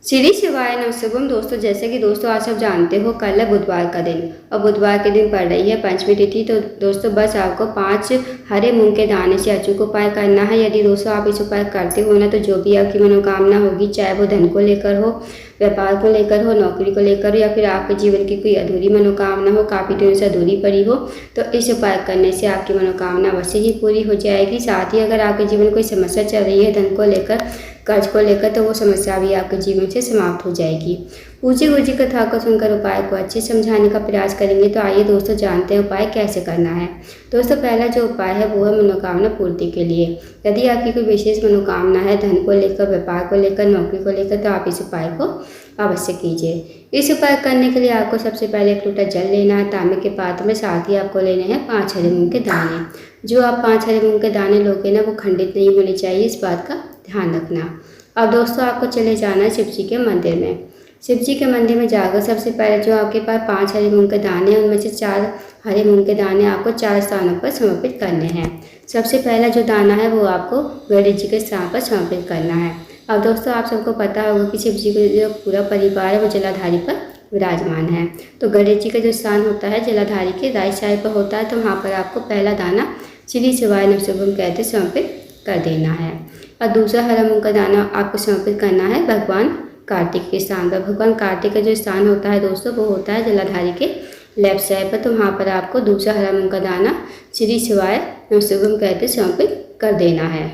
श्री शिवाय नमः दोस्तों, जैसे कि दोस्तों आज सब जानते हो कल है बुधवार का दिन और बुधवार के दिन पड़ रही है पंचमी तिथि। तो दोस्तों बस आपको 5 हरे मूंग के दाने से अचूक उपाय करना है। यदि दोस्तों आप इस उपाय करते हो ना तो जो भी आपकी मनोकामना होगी, चाहे वो धन को लेकर हो, व्यापार को लेकर हो, नौकरी को लेकर हो, या फिर आपके जीवन की कोई अधूरी मनोकामना हो, काफ़ी दिनों से अधूरी पड़ी हो, तो इस उपाय करने से आपकी मनोकामना अवश्य ही पूरी हो जाएगी। साथ ही अगर आपके जीवन में कोई समस्या चल रही है धन को लेकर, कर्ज को लेकर, तो वो समस्या भी आपके जीवन से समाप्त हो जाएगी। पूज्य गुरु जी कथा को सुनकर उपाय को अच्छे समझाने का प्रयास करेंगे। तो आइए दोस्तों जानते हैं उपाय कैसे करना है। दोस्तों पहला जो उपाय है वो है मनोकामना पूर्ति के लिए। यदि आपकी कोई विशेष मनोकामना है धन को लेकर, व्यापार को लेकर, नौकरी को लेकर, तो आप इस उपाय को अवश्य कीजिए। इस उपाय करने के लिए आपको सबसे पहले 1 लोटा जल लेना है तांबे के पात्र में। साथ ही आपको लेने हैं 5 हरे मूंग के दाने। जो आप 5 हरे मूंग के दाने लोगे ना वो खंडित नहीं होने चाहिए, इस बात का ध्यान रखना। अब दोस्तों आपको चले जाना है शिव जी के मंदिर में। शिव जी के मंदिर में जाकर सबसे पहले जो आपके पास 5 हरे मूंग के दाने हैं उनमें से 4 हरे मूंग के दाने आपको 4 स्थानों पर समर्पित करने हैं। सबसे पहला जो दाना है वो आपको गणेश जी के स्थान पर समर्पित करना है। अब दोस्तों आप सबको पता होगा कि शिव जी का जो पूरा परिवार है वो जलाधारी पर विराजमान है। तो गणेश जी का जो स्थान होता है जलाधारी के राइट साइड पर होता है। तो वहाँ पर आपको पहला दाना श्री शिवाय नमः कहते समर्पित कर देना है। और दूसरा हरा मूंग का दाना आपको समर्पित करना है भगवान कार्तिक के स्थान पर। भगवान कार्तिक का जो स्थान होता है दोस्तों वो होता है जलाधारी के लेफ्ट साइड पर। तो वहाँ पर आपको दूसरा हरा मूंग का दाना श्री शिवाय नमः कहते समर्पित कर देना है।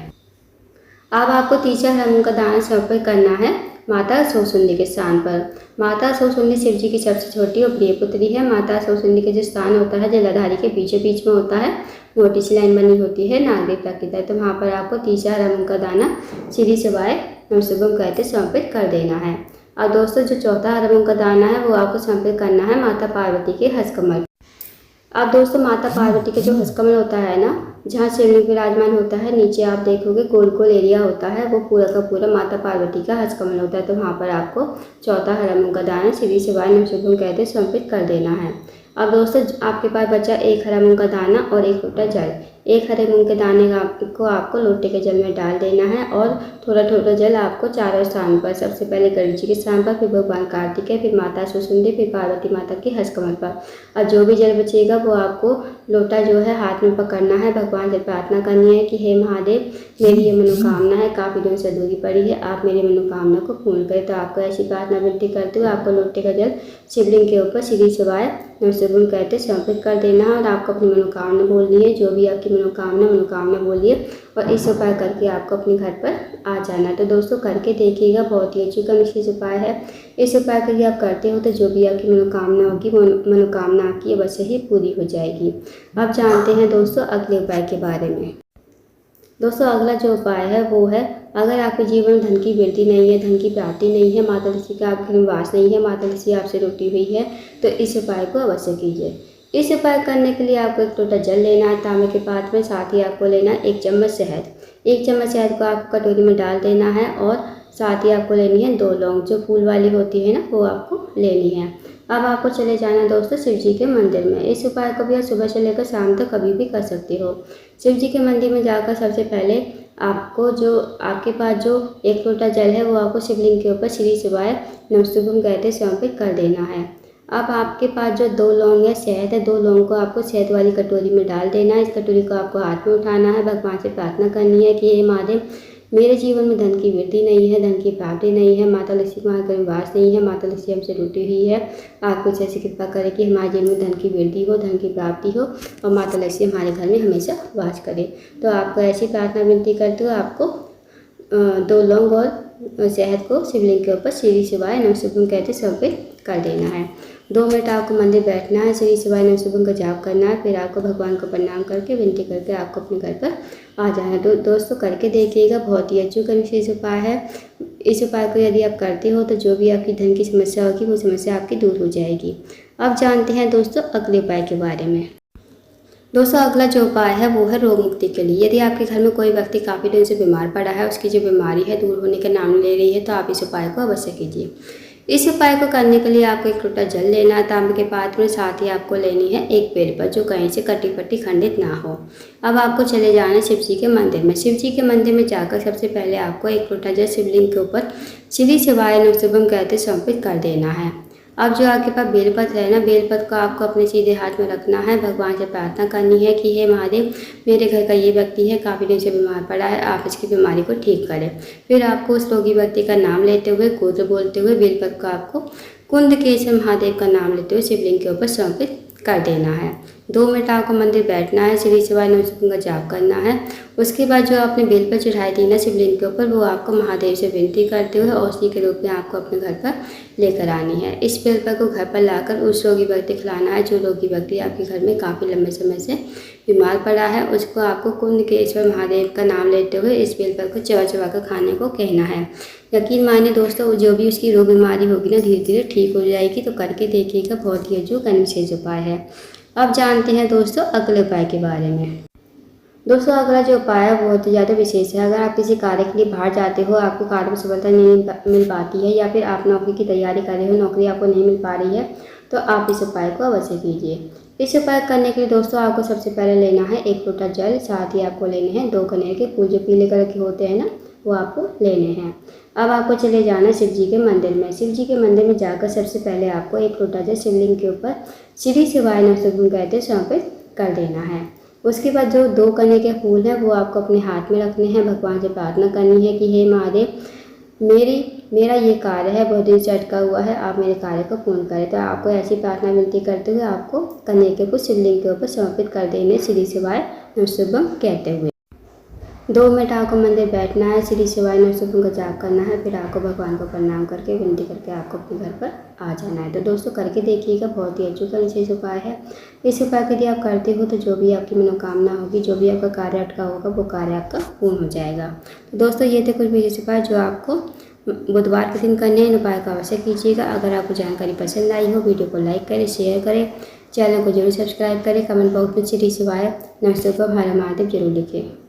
अब आपको तीसरा हरा मूंग का दाना समर्पित करना है माता सौसुंदी के स्थान पर। माता सौसुंदी शिव जी की सबसे छोटी और प्रिय पुत्री है। माता सौसुंदी का जो स्थान होता है जलाधारी के बीचों बीच में होता है। मोटी सी लाइन बनी होती है, नागदेवता की तरह। तो वहाँ पर आपको तीसरा हरा मूंग का दाना श्री शिवाय नमः कहते समर्पित कर देना है। और दोस्तों जो चौथा हरा मूंग का दाना है वो आपको समर्पित करना है माता पार्वती के हस्तकमल। अब दोस्तों माता पार्वती का जो हस्तकमल होता है ना, जहाँ शिवलिंग विराजमान होता है, नीचे आप देखोगे गोल गोल एरिया होता है, वो पूरा का पूरा माता पार्वती का हस्तकमल होता है। तो वहाँ पर आपको चौथा हरा मूंग का दाना श्री शिवाय नमः कहते समर्पित कर देना है। अब दोस्तों आपके पास बचा 1 हरा मूंग का दाना और 1 लोटा जल। 1 हरे मूंग के दाने को आपको लोटे के जल में डाल देना है और थोड़ा थोड़ा जल आपको चारों स्थान पर, सबसे पहले गणेश जी के स्थान पर, फिर भगवान कार्तिक है, फिर माता सुसुंदी, फिर पार्वती माता के हस्तकमल पर। और जो भी जल बचेगा वो आपको लोटा जो है हाथ में पकड़ना है, भगवान से प्रार्थना करनी है कि हे महादेव, मेरी ये मनोकामना है काफ़ी दिनों से अधूरी पड़ी है, आप मेरी मनोकामना को पूर्ण करें। तो आपको ऐसी प्रार्थना विनती करते हुए आपको लोटे का जल शिवलिंग के ऊपर श्री शिवाय नमः कहते समर्पित कर देना है। और आपको अपनी मनोकामना बोलनी है, जो भी आपकी मनोकामना बोलिए और इस उपाय करके आपको अपने घर पर आ जाना है। तो दोस्तों करके देखिएगा, बहुत ही अचूक निश्चित उपाय है। इस उपाय के लिए आप करते हो तो जो भी आपकी मनोकामना होगी वो मनोकामना आपकी अवश्य ही पूरी हो जाएगी। अब जानते हैं दोस्तों अगले उपाय के बारे में। दोस्तों अगला जो उपाय है वो है, अगर आपके जीवन में धन की वृद्धि नहीं है, धन की प्राप्ति नहीं है, माता लक्ष्मी का आपके घर में वास नहीं है, माता लक्ष्मी आपसे रूठी हुई है, तो इस उपाय को अवश्य कीजिए। इस उपाय करने के लिए आपको 1 लोटा जल लेना है तांबे के पात्र में। साथ ही आपको लेना है 1 चम्मच शहद। 1 चम्मच शहद को आपको कटोरी में डाल देना है और साथ ही आपको लेनी है 2 लौंग, जो फूल वाली होती है ना, वो आपको लेनी है। अब आपको चले जाना है दोस्तों शिव जी के मंदिर में। इस उपाय को भी आप सुबह से लेकर शाम तक कभी भी कर सकते हो। शिव जी के मंदिर में जाकर सबसे पहले आपको जो आपके पास जो 1 लोटा जल है वो आपको शिवलिंग के ऊपर श्री शिवाय नमः कहते समर्पित कर देना है। अब आपके पास जो 2 लौंग है, शहद है, 2 लौंग को आपको शहद वाली कटोरी में डाल देना है। इस कटोरी को आपको हाथ में उठाना है, भगवान से प्रार्थना करनी है कि हे महादेव, मेरे जीवन में धन की वृद्धि नहीं है, धन की प्राप्ति नहीं है, माता लक्ष्मी का हमारे घर में वास नहीं है, माता लक्ष्मी हमसे रूठी हुई है, आप कुछ ऐसी कृपा करें कि हमारे जीवन में धन की वृद्धि हो, धन की प्राप्ति हो और माता लक्ष्मी हमारे घर में हमेशा वास करे। तो आपको ऐसी प्रार्थना विनती करते हुए आपको 2 लौंग और शहद को शिवलिंग के ऊपर श्री शिवाय नमः कहते समर्पित कर देना है। 2 मिनट आपको मंदिर बैठना है, श्री शिवाय नमः का जाप करना है, फिर आपको भगवान को प्रणाम करके विनती करके आपको अपने घर पर आ जाना है। तो दोस्तों करके देखिएगा, बहुत ही अचूक निश्चित उपाय है। इस उपाय को यदि आप करते हो तो जो भी आपकी धन की समस्या होगी वो समस्या आपकी दूर हो जाएगी। अब जानते हैं दोस्तों अगले उपाय के बारे में। दोस्तों अगला जो उपाय है वो है रोग मुक्ति के लिए। यदि आपके घर में कोई व्यक्ति काफ़ी दिन से बीमार पड़ा है, उसकी जो बीमारी है दूर होने का नाम ले रही है, तो आप इस उपाय को अवश्य कीजिए। इस उपाय को करने के लिए आपको एक लोटा जल लेना है तांबे के पात्र में, साथ ही आपको लेनी है एक बेलपत्र जो कहीं से कटी पट्टी खंडित ना हो। अब आपको चले जाना है शिव जी के मंदिर में। शिव जी के मंदिर में जाकर सबसे पहले आपको एक लोटा जल शिवलिंग के ऊपर श्री शिवाय नमः शुभम कहते समर्पित कर देना है। अब जो आपके पास बेलपत्र है ना, बेलपत्र को आपको अपने सीधे हाथ में रखना है। भगवान से प्रार्थना करनी है कि हे महादेव, मेरे घर का ये व्यक्ति है, काफ़ी दिन से बीमार पड़ा है, आप इसकी बीमारी को ठीक करें। फिर आपको उस रोगी व्यक्ति का नाम लेते हुए, गोत्र बोलते हुए, बेलपत्र को आपको कुंदकेश्वर महादेव का नाम लेते हुए शिवलिंग के ऊपर समर्पित कर देना है। 2 मिनट आपको मंदिर बैठना है, श्री शिवाय नमः शुभम का जाप करना है। उसके बाद जो आपने बेलपत्र चढ़ाई थी ना शिवलिंग के ऊपर, वो आपको महादेव से विनती करते हुए औषधि के रूप में आपको अपने घर पर लेकर आनी है। इस बेलपत्र को घर पर लाकर उस रोगी व्यक्ति को खिलाना है जो रोगी व्यक्ति आपके घर में काफ़ी लंबे समय से बीमार पड़ा है। उसको आपको कुंदकेश्वर महादेव का नाम लेते हुए इस बेलपत्र को चबा चबा कर खाने को कहना है। यकीन मानिए दोस्तों, जो भी उसकी रोग बीमारी होगी ना, धीरे धीरे ठीक हो जाएगी। तो करके देखिएगा, बहुत ही अचूक विशेष उपाय है। अब जानते हैं दोस्तों अगले उपाय के बारे में। दोस्तों अगला जो उपाय है बहुत ही ज़्यादा विशेष है। अगर आप किसी कार्य के लिए बाहर जाते हो, आपको कार्य में सफलता नहीं मिल पाती है, या फिर आप नौकरी की तैयारी कर रहे हो, नौकरी आपको नहीं मिल पा रही है, तो आप इस उपाय को अवश्य कीजिए। इस उपाय करने के लिए दोस्तों आपको सबसे पहले लेना है एक लोटा जल, साथ ही आपको लेने हैं 2 कनेर के फूल जो पीले कलर के होते हैं ना, वो आपको लेने हैं। अब आपको चले जाना शिव जी के मंदिर में। शिव जी के मंदिर में जाकर सबसे पहले आपको एक लोटा जल शिवलिंग के ऊपर श्री शिवाय नमः शुभम कहते समर्पित कर देना है। उसके बाद जो 2 कनेर के फूल हैं वो आपको अपने हाथ में रखने हैं। भगवान से प्रार्थना करनी है कि हे महादेव, मेरा ये कार्य है, बहुत दिन से अटका हुआ है, आप मेरे कार्य को पूर्ण करें। तो आपको ऐसी प्रार्थना विनती करते हुए आपको कनेर के फूल शिवलिंग के ऊपर समर्पित कर देने श्री शिवाय नमः शुभम कहते हुए। 2 मिनट आपको मंदिर बैठना है, श्री शिवाय नमः शुभम का जाप करना है। फिर आपको भगवान को प्रणाम करके विनती करके आपको अपने घर पर आ जाना है। तो दोस्तों करके देखिएगा, बहुत ही अचूक विशेष उपाय है। इस उपाय को यदि आप करते हो तो जो भी आपकी मनोकामना होगी, जो भी आपका कार्य अटका होगा, वो कार्य आपका पूर्ण हो जाएगा। तो दोस्तों ये थे कुछ विशेष उपाय जो आपको बुधवार के दिन करने हैं। इन उपाय का अवश्य कीजिएगा। अगर आपको जानकारी पसंद आई हो, वीडियो को लाइक करें, शेयर करें, चैनल को जरूर सब्सक्राइब करें, कमेंट बॉक्स में श्री शिवाय नमः शुभम हर महादेव जरूर लिखें।